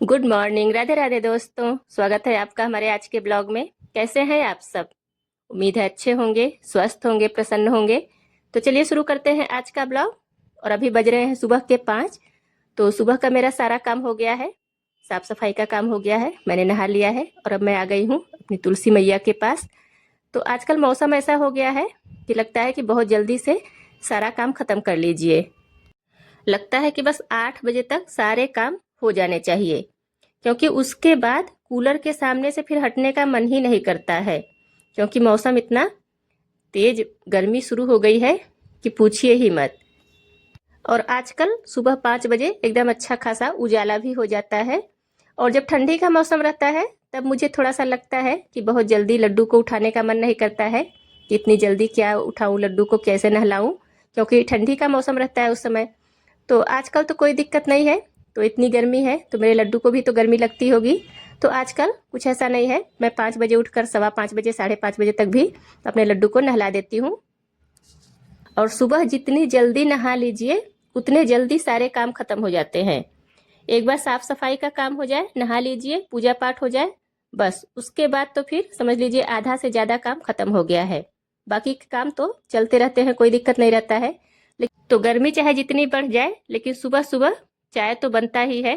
Good morning. Radhe Radhe दोस्तों, स्वागत है आपका हमारे आज के ब्लॉग में। कैसे हैं आप सब? उम्मीद है अच्छे होंगे, स्वस्थ होंगे, प्रसन्न होंगे। तो चलिए शुरू करते हैं आज का ब्लॉग। और अभी बज रहे हैं सुबह के 5। तो सुबह का मेरा सारा काम हो गया है, साफ सफाई का काम हो गया है, मैंने नहा लिया है और अब मैं आ गई हूँ अपनी तुलसी मैया के पास। तो आजकल मौसम ऐसा हो गया है कि लगता है कि बहुत जल्दी से सारा काम खत्म कर लीजिए। लगता है कि बस 8 बजे तक सारे काम हो जाने चाहिए, क्योंकि उसके बाद कूलर के सामने से फिर हटने का मन ही नहीं करता है, क्योंकि मौसम इतना तेज गर्मी शुरू हो गई है कि पूछिए ही मत। और आजकल सुबह 5 बजे एकदम अच्छा खासा उजाला भी हो जाता है। और जब ठंडी का मौसम रहता है तब मुझे थोड़ा सा लगता है कि बहुत जल्दी लड्डू को उठाने का मन नहीं करता है कि इतनी जल्दी क्या उठाऊं, लड्डू को कैसे नहलाऊं, क्योंकि ठंडी का मौसम रहता है उस समय। तो आजकल तो कोई दिक्कत नहीं है, तो इतनी गर्मी है तो मेरे लड्डू को भी तो गर्मी लगती होगी। तो आजकल कुछ ऐसा नहीं है, मैं 5 बजे उठकर 5:15 बजे 5:30 बजे तक भी अपने लड्डू को नहला देती हूँ। और सुबह जितनी जल्दी नहा लीजिए उतने जल्दी सारे काम खत्म हो जाते हैं। एक बार साफ सफाई का काम हो जाए, नहा लीजिए, पूजा पाठ हो जाए, बस उसके बाद तो फिर समझ लीजिए आधा से ज्यादा काम खत्म हो गया है। बाकी के काम तो चलते रहते हैं, कोई दिक्कत नहीं रहता है। लेकिन तो गर्मी चाहे जितनी बढ़ जाए, लेकिन सुबह सुबह चाय तो बनता ही है,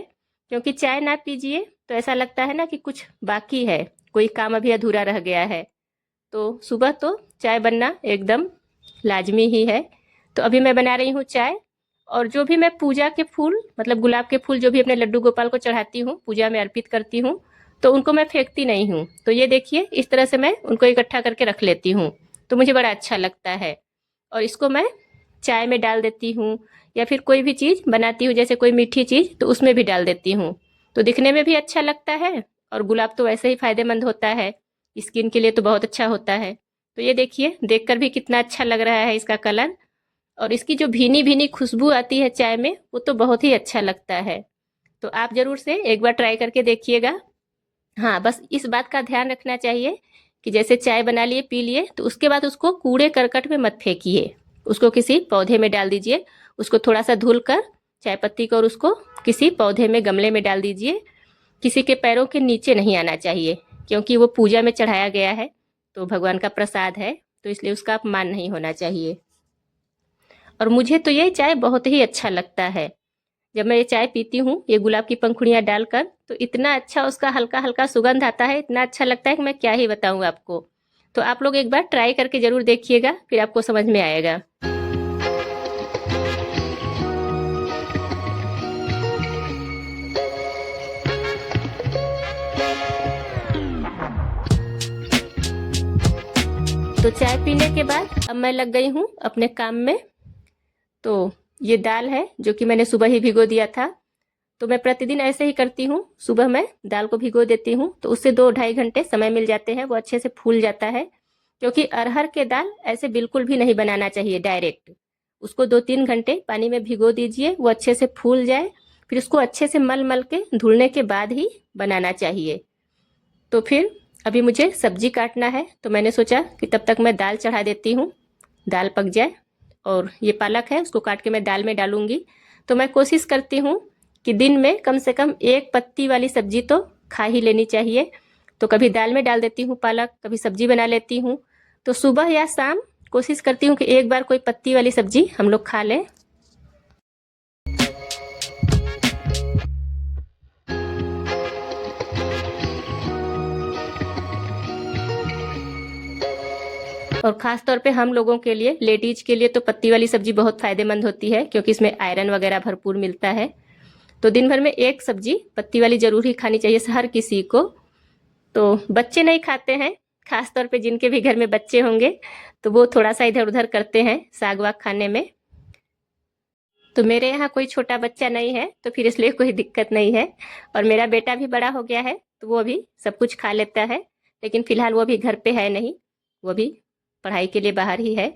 क्योंकि चाय ना पीजिए तो ऐसा लगता है ना कि कुछ बाकी है, कोई काम अभी अधूरा रह गया है। तो सुबह तो चाय बनना एकदम लाजमी ही है। तो अभी मैं बना रही हूँ चाय। और जो भी मैं पूजा के फूल, मतलब गुलाब के फूल जो भी अपने लड्डू गोपाल को चढ़ाती हूँ, पूजा में अर्पित करती हूँ, तो उनको मैं फेंकती नहीं हूँ। तो ये देखिए इस तरह से मैं उनको इकट्ठा करके रख लेती हूँ, तो मुझे बड़ा अच्छा लगता है। और इसको मैं चाय में डाल देती हूँ, या फिर कोई भी चीज़ बनाती हूँ जैसे कोई मीठी चीज़, तो उसमें भी डाल देती हूँ। तो दिखने में भी अच्छा लगता है, और गुलाब तो वैसे ही फायदेमंद होता है, स्किन के लिए तो बहुत अच्छा होता है। तो ये देखिए देखकर भी कितना अच्छा लग रहा है इसका कलर। और इसकी जो भीनी भीनी खुशबू आती है चाय में, वो तो बहुत ही अच्छा लगता है। तो आप जरूर से एक बार ट्राई करके देखिएगा। हाँ, बस इस बात का ध्यान रखना चाहिए कि जैसे चाय बना लिए पी लिए, तो उसके बाद उसको कूड़े करकट में मत फेंकिए, उसको किसी पौधे में डाल दीजिए। उसको थोड़ा सा धुल कर चाय पत्ती को, और उसको किसी पौधे में गमले में डाल दीजिए। किसी के पैरों के नीचे नहीं आना चाहिए, क्योंकि वो पूजा में चढ़ाया गया है, तो भगवान का प्रसाद है, तो इसलिए उसका अपमान नहीं होना चाहिए। और मुझे तो ये चाय बहुत ही अच्छा लगता है। जब मैं ये चाय पीती हूँ ये गुलाब की पंखुड़ियाँ डालकर, तो इतना अच्छा उसका हल्का हल्का सुगंध आता है, इतना अच्छा लगता है कि मैं क्या ही बताऊँ आपको। तो आप लोग एक बार ट्राई करके जरूर देखिएगा, फिर आपको समझ में आएगा। तो चाय पीने के बाद अब मैं लग गई हूँ अपने काम में। तो ये दाल है जो कि मैंने सुबह ही भिगो दिया था। तो मैं प्रतिदिन ऐसे ही करती हूँ, सुबह मैं दाल को भिगो देती हूँ, तो उससे 2-2.5 घंटे समय मिल जाते हैं, वो अच्छे से फूल जाता है। क्योंकि अरहर के दाल ऐसे बिल्कुल भी नहीं बनाना चाहिए डायरेक्ट। उसको 2-3 घंटे पानी में भिगो दीजिए, वो अच्छे से फूल जाए, फिर उसको अच्छे से मल मल के धुलने के बाद ही बनाना चाहिए। तो फिर अभी मुझे सब्जी काटना है, तो मैंने सोचा कि तब तक मैं दाल चढ़ा देती हूँ, दाल पक जाए। और ये पालक है, उसको काट के मैं दाल में डालूंगी। तो मैं कोशिश करती हूँ कि दिन में कम से कम एक पत्ती वाली सब्जी तो खा ही लेनी चाहिए। तो कभी दाल में डाल देती हूँ पालक, कभी सब्जी बना लेती हूँ। तो सुबह या शाम कोशिश करती हूँ कि एक बार कोई पत्ती वाली सब्जी हम लोग खा लें। और ख़ास तौर पे हम लोगों के लिए, लेडीज के लिए तो पत्ती वाली सब्जी बहुत फ़ायदेमंद होती है, क्योंकि इसमें आयरन वगैरह भरपूर मिलता है। तो दिन भर में एक सब्जी पत्ती वाली ज़रूर ही खानी चाहिए हर किसी को। तो बच्चे नहीं खाते हैं, ख़ास तौर पे जिनके भी घर में बच्चे होंगे, तो वो थोड़ा सा इधर उधर करते हैं साग वाग खाने में। तो मेरे यहाँ कोई छोटा बच्चा नहीं है, तो फिर इसलिए कोई दिक्कत नहीं है। और मेरा बेटा भी बड़ा हो गया है, तो वो भी सब कुछ खा लेता है। लेकिन फिलहाल वो भी घर पे है नहीं, वो भी पढ़ाई के लिए बाहर ही है।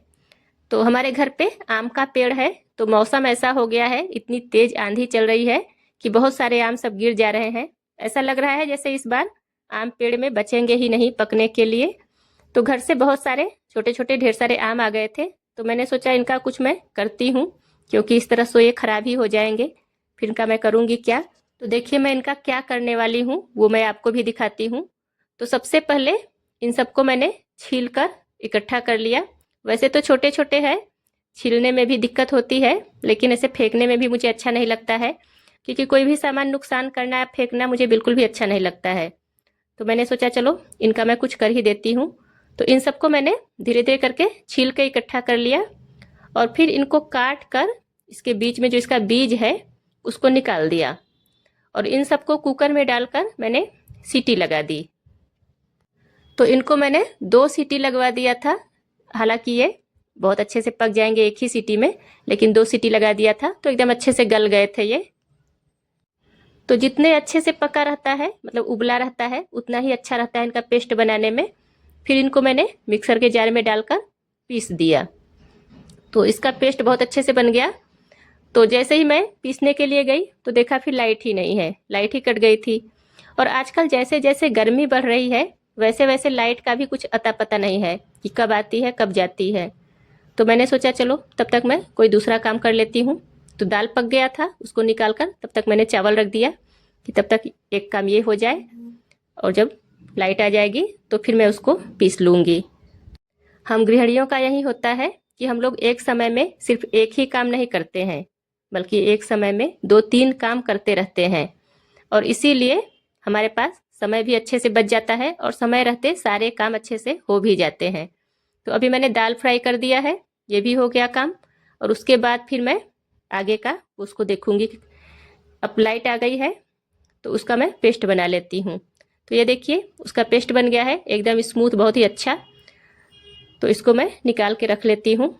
तो हमारे घर पे आम का पेड़ है, तो मौसम ऐसा हो गया है, इतनी तेज आंधी चल रही है कि बहुत सारे आम सब गिर जा रहे हैं। ऐसा लग रहा है जैसे इस बार आम पेड़ में बचेंगे ही नहीं पकने के लिए। तो घर से बहुत सारे छोटे छोटे ढेर सारे आम आ गए थे, तो मैंने सोचा इनका कुछ मैं करती हूँ, क्योंकि इस तरह से ये खराब ही हो जाएंगे, फिर इनका मैं करूँगी क्या। तो देखिए मैं इनका क्या करने वाली हूँ वो मैं आपको भी दिखाती हूँ। तो सबसे पहले इन सबको मैंने छील कर इकट्ठा कर लिया। वैसे तो छोटे छोटे हैं, छीलने में भी दिक्कत होती है, लेकिन ऐसे फेंकने में भी मुझे अच्छा नहीं लगता है, क्योंकि कोई भी सामान नुकसान करना या फेंकना मुझे बिल्कुल भी अच्छा नहीं लगता है। तो मैंने सोचा चलो इनका मैं कुछ कर ही देती हूँ। तो इन सबको मैंने धीरे धीरे करके छील के इकट्ठा कर लिया और फिर इनको काट कर इसके बीच में जो इसका बीज है उसको निकाल दिया और इन सबको कुकर में डालकर मैंने सीटी लगा दी। तो इनको मैंने 2 सीटी लगवा दिया था। हालांकि ये बहुत अच्छे से पक जाएंगे एक ही सीटी में, लेकिन 2 सीटी लगा दिया था तो एकदम अच्छे से गल गए थे ये। तो जितने अच्छे से पका रहता है, मतलब उबला रहता है, उतना ही अच्छा रहता है इनका पेस्ट बनाने में। फिर इनको मैंने मिक्सर के जार में डालकर पीस दिया। तो इसका पेस्ट बहुत अच्छे से बन गया। तो जैसे ही मैं पीसने के लिए गई तो देखा फिर लाइट ही नहीं है, लाइट ही कट गई थी। और आजकल जैसे जैसे गर्मी बढ़ रही है वैसे वैसे लाइट का भी कुछ अता पता नहीं है कि कब आती है कब जाती है। तो मैंने सोचा चलो तब तक मैं कोई दूसरा काम कर लेती हूँ। तो दाल पक गया था, उसको निकाल कर तब तक मैंने चावल रख दिया कि तब तक एक काम ये हो जाए और जब लाइट आ जाएगी तो फिर मैं उसको पीस लूँगी। हम गृहिणियों का यही होता है कि हम लोग एक समय में सिर्फ एक ही काम नहीं करते हैं, बल्कि एक समय में 2-3 काम करते रहते हैं। और इसीलिए हमारे पास समय भी अच्छे से बच जाता है और समय रहते सारे काम अच्छे से हो भी जाते हैं। तो अभी मैंने दाल फ्राई कर दिया है, ये भी हो गया काम। और उसके बाद फिर मैं आगे का उसको देखूंगी। अब लाइट आ गई है तो उसका मैं पेस्ट बना लेती हूँ। तो ये देखिए उसका पेस्ट बन गया है एकदम स्मूथ, बहुत ही अच्छा। तो इसको मैं निकाल के रख लेती हूँ।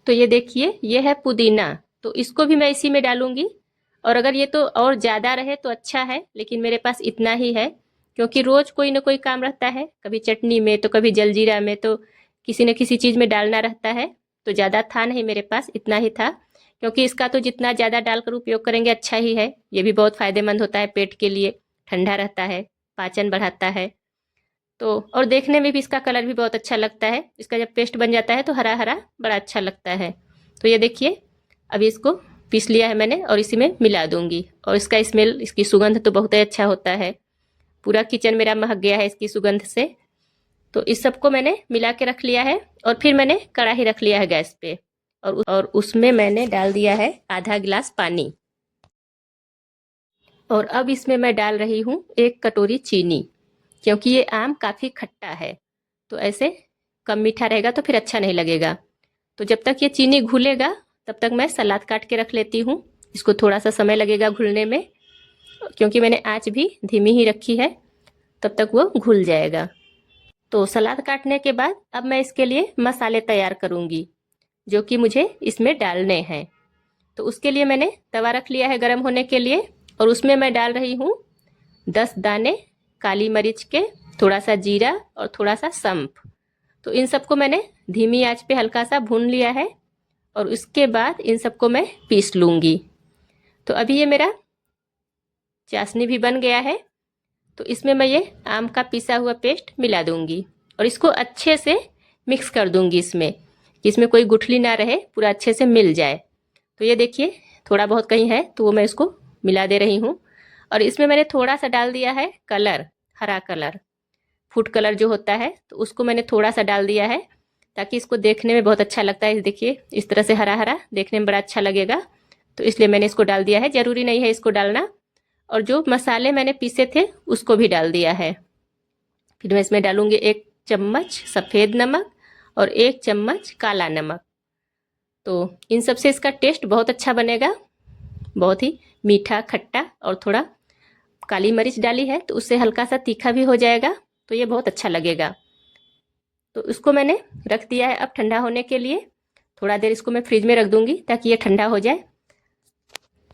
तो ये देखिए ये है पुदीना, तो इसको भी मैं इसी में डालूंगी। और अगर ये तो और ज़्यादा रहे तो अच्छा है, लेकिन मेरे पास इतना ही है, क्योंकि रोज कोई ना कोई काम रहता है, कभी चटनी में तो कभी जलजीरा में, तो किसी न किसी चीज़ में डालना रहता है। तो ज़्यादा था नहीं मेरे पास, इतना ही था। क्योंकि इसका तो जितना ज़्यादा डालकर उपयोग करेंगे अच्छा ही है। ये भी बहुत फ़ायदेमंद होता है पेट के लिए, ठंडा रहता है, पाचन बढ़ाता है। तो और देखने में भी इसका कलर भी बहुत अच्छा लगता है। इसका जब पेस्ट बन जाता है तो हरा हरा बड़ा अच्छा लगता है। तो ये देखिए अभी इसको पीस लिया है मैंने और इसी में मिला दूंगी। और इसका स्मेल, इसकी सुगंध तो बहुत ही अच्छा होता है। पूरा किचन मेरा महक गया है इसकी सुगंध से। तो इस सबको मैंने मिला के रख लिया है और फिर मैंने कढ़ाई रख लिया है गैस पे और उसमें मैंने डाल दिया है आधा गिलास पानी। और अब इसमें मैं डाल रही हूँ 1 कटोरी चीनी, क्योंकि ये आम काफ़ी खट्टा है। तो ऐसे कम मीठा रहेगा तो फिर अच्छा नहीं लगेगा। तो जब तक ये चीनी घुलेगा तब तक मैं सलाद काट के रख लेती हूँ। इसको थोड़ा सा समय लगेगा घुलने में, क्योंकि मैंने आँच भी धीमी ही रखी है, तब तक वो घुल जाएगा। तो सलाद काटने के बाद अब मैं इसके लिए मसाले तैयार करूँगी, जो कि मुझे इसमें डालने हैं। तो उसके लिए मैंने तवा रख लिया है गर्म होने के लिए और उसमें मैं डाल रही हूँ 10 दाने काली मिर्च के, थोड़ा सा जीरा और थोड़ा सा सौंफ। तो इन सबको मैंने धीमी आंच पे हल्का सा भून लिया है और उसके बाद इन सबको मैं पीस लूँगी। तो अभी ये मेरा चाशनी भी बन गया है। तो इसमें मैं ये आम का पिसा हुआ पेस्ट मिला दूँगी और इसको अच्छे से मिक्स कर दूँगी इसमें, कि इसमें कोई गुठली ना रहे, पूरा अच्छे से मिल जाए। तो ये देखिए थोड़ा बहुत कहीं है तो वो मैं इसको मिला दे रही हूँ। और इसमें मैंने थोड़ा सा डाल दिया है कलर, हरा कलर, फूड कलर जो होता है, तो उसको मैंने थोड़ा सा डाल दिया है ताकि इसको देखने में बहुत अच्छा लगता है। देखिए इस तरह से हरा हरा देखने में बड़ा अच्छा लगेगा, तो इसलिए मैंने इसको डाल दिया है। ज़रूरी नहीं है इसको डालना। और जो मसाले मैंने पीसे थे उसको भी डाल दिया है। फिर मैं इसमें डालूंगी 1 चम्मच सफ़ेद नमक और 1 चम्मच काला नमक। तो इन सब से इसका टेस्ट बहुत अच्छा बनेगा, बहुत ही मीठा खट्टा, और थोड़ा काली मिर्च डाली है तो उससे हल्का सा तीखा भी हो जाएगा, तो ये बहुत अच्छा लगेगा। तो उसको मैंने रख दिया है अब ठंडा होने के लिए। थोड़ा देर इसको मैं फ्रिज में रख दूंगी ताकि ये ठंडा हो जाए।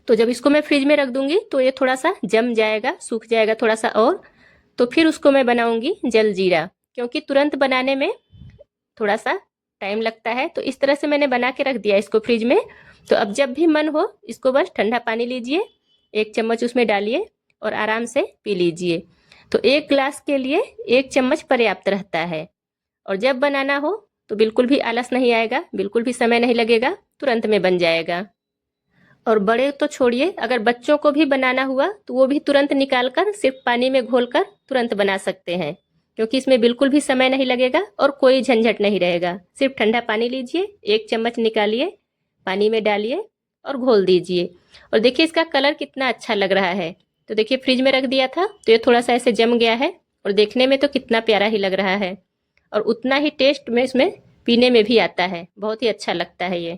तो जब इसको मैं फ्रिज में रख दूंगी तो ये थोड़ा सा जम जाएगा, सूख जाएगा थोड़ा सा और। तो फिर उसको मैं बनाऊंगी जलजीरा, क्योंकि तुरंत बनाने में थोड़ा सा टाइम लगता है। तो इस तरह से मैंने बना के रख दिया इसको फ्रिज में। तो अब जब भी मन हो इसको बस ठंडा पानी लीजिए, 1 चम्मच उसमें डालिए और आराम से पी लीजिए। तो 1 गिलास के लिए 1 चम्मच पर्याप्त रहता है। और जब बनाना हो तो बिल्कुल भी आलस नहीं आएगा, बिल्कुल भी समय नहीं लगेगा, तुरंत में बन जाएगा। और बड़े तो छोड़िए, अगर बच्चों को भी बनाना हुआ तो वो भी तुरंत निकाल कर सिर्फ पानी में घोलकर तुरंत बना सकते हैं, क्योंकि इसमें बिल्कुल भी समय नहीं लगेगा और कोई झंझट नहीं रहेगा। सिर्फ ठंडा पानी लीजिए, 1 चम्मच निकालिए, पानी में डालिए और घोल दीजिए। और देखिए इसका कलर कितना अच्छा लग रहा है। तो देखिए फ्रिज में रख दिया था तो ये थोड़ा सा ऐसे जम गया है, और देखने में तो कितना प्यारा ही लग रहा है, और उतना ही टेस्ट में इसमें पीने में भी आता है, बहुत ही अच्छा लगता है ये।